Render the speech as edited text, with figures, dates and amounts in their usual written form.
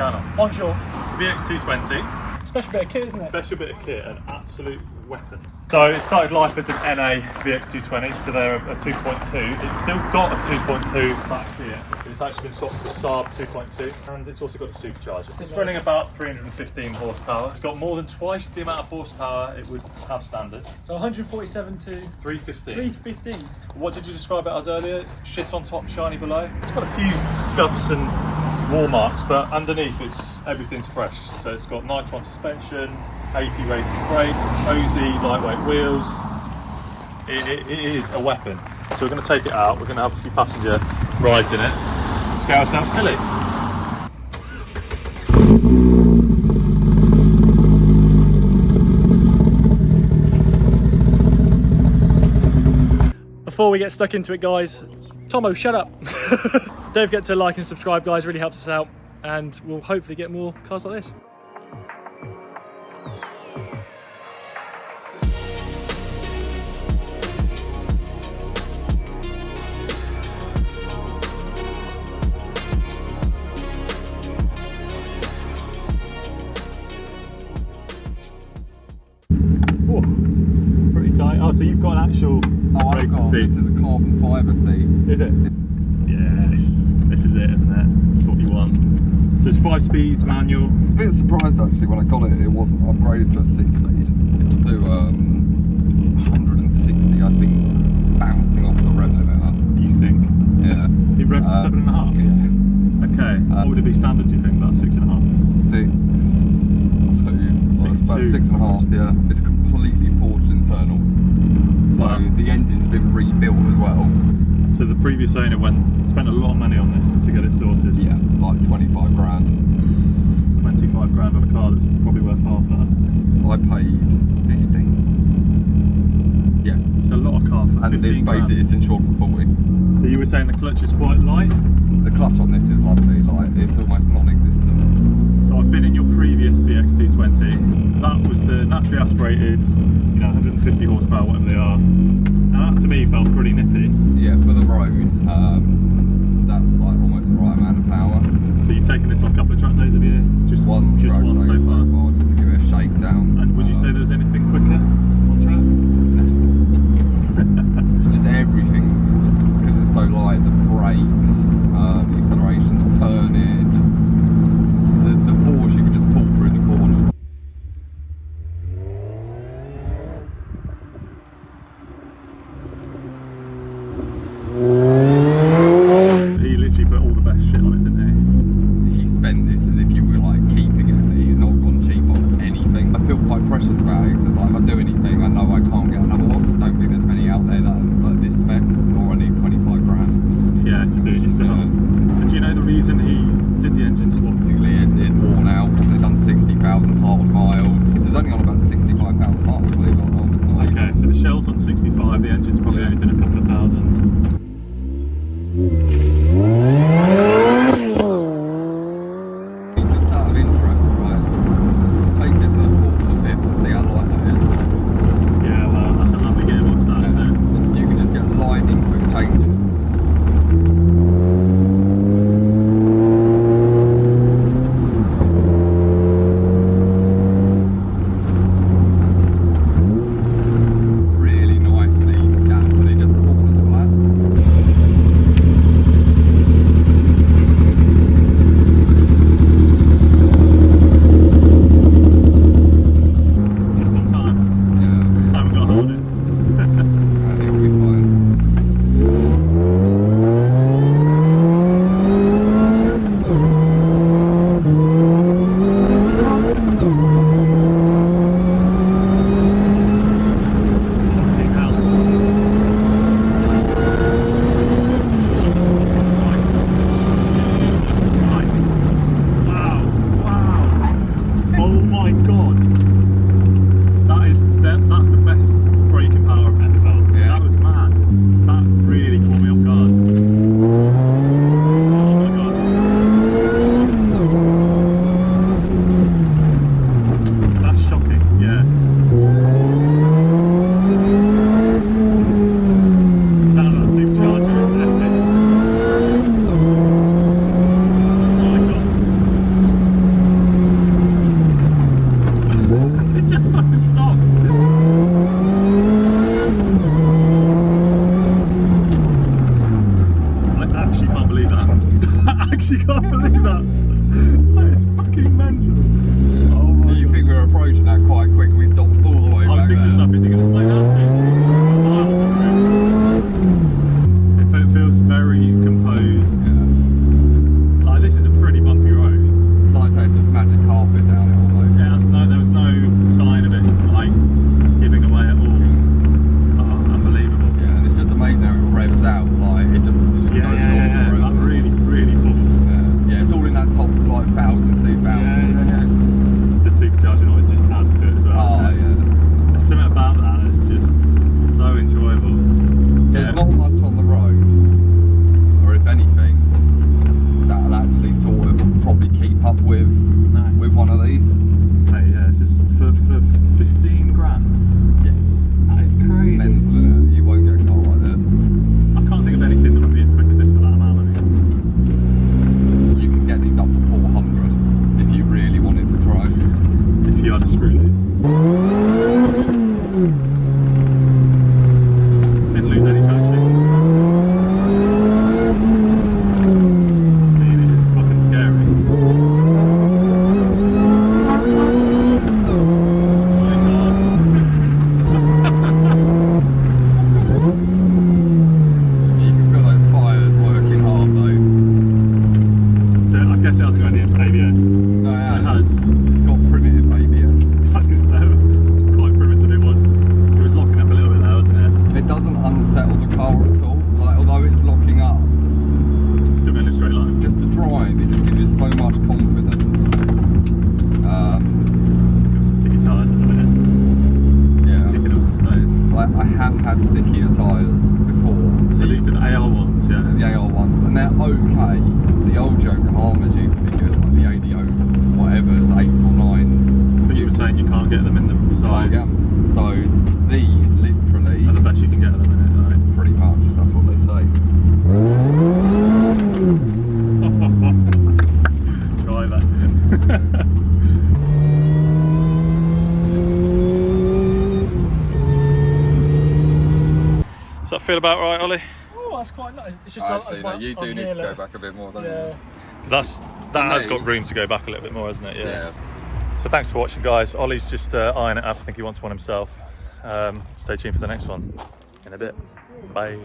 channel. Onshore. It's a VX220. Special bit of kit, isn't it? Special bit of kit, an absolute weapon. So it started life as an NA VX220, so they're a 2.2. It's still got a 2.2 back here. It's actually been swapped to Saab 2.2, and it's also got a supercharger. It's running about 315 horsepower. It's got more than twice the amount of horsepower it would have standard. So 147 to 315. 315. What did you describe it as earlier? Shit on top, shiny below? It's got a few scuffs and wall marks, but underneath everything's fresh. So it's got Nitron suspension, AP racing brakes, cozy, lightweight wheels. It is a weapon. So we're going to take it out, we're going to have a few passenger rides in it, and scare ourselves silly. Before we get stuck into it, guys, Tomo, shut up. Don't forget to like and subscribe, guys, really helps us out, and we'll hopefully get more cars like this. Oh, pretty tight. Oh, so you've got an actual racing seat. This is a carbon fibre seat. Is it? Yes, this is it, isn't it? It's what you want. So it's 5 speeds, manual. A bit surprised actually when I got it, it wasn't upgraded to a 6-speed. It will do 160, I think, bouncing off the rev limiter. You think? Yeah. It revs to 7.5? Yeah. Okay. What would it be standard, do you think? About 6.5? 6.2. About 6.5, yeah. It's completely forged internals. So Wow. the engine's been rebuilt as well. So the previous owner spent a lot of money on this to get it sorted. Yeah, like 25 grand. 25 grand on a car that's probably worth half that. I paid 15. Yeah. It's a lot of car for 15 And it's grand. basically, it's insured for 40. So you were saying the clutch is quite light? The clutch on this is lovely, like it's almost non-existent. So I've been in your previous VX220. That was the naturally aspirated, 150 horsepower, whatever they are. And that to me felt pretty nippy. Yeah, for the road, that's like almost the right amount of power. So you've taken this on a couple of track days, have you? Just One so track day far. just to give it a shakedown. And would you say there was anything quicker on track? Just everything, because it's so light, the brakes, the acceleration, the turning, just the force you can just pull through the corners. He literally put all the best shit on it, didn't spent ABS? No, It it has. has. It's got primitive ABS. I was going to say, quite primitive it was. It was locking up a little bit there, wasn't it? It doesn't unsettle the car at all. Like, although it's locking up, Still going in a straight line. just the drive, it just gives you so much confidence. Got some sticky tyres at the minute. Yeah. Picking up some stones. Like, I have had stickier tyres before. So these are the AR ones, yeah. The AR ones, and they're okay. The old Yokohamas used to be good, like the ADO, whatever's 8s or 9s. But you were saying you can't get them in the size. Yeah. So these literally Are the best you can get at the minute, right? pretty much. That's what they say. Try that. Does that feel about right, Ollie? Oh, that's quite nice. It's just Actually, no, you do need to go back a bit more, don't Yeah. That has got room to go back a little bit more, hasn't it? you? Yeah. So thanks for watching, guys. Ollie's just eyeing it up. I think he wants one himself. Stay tuned for the next one in a bit. Bye.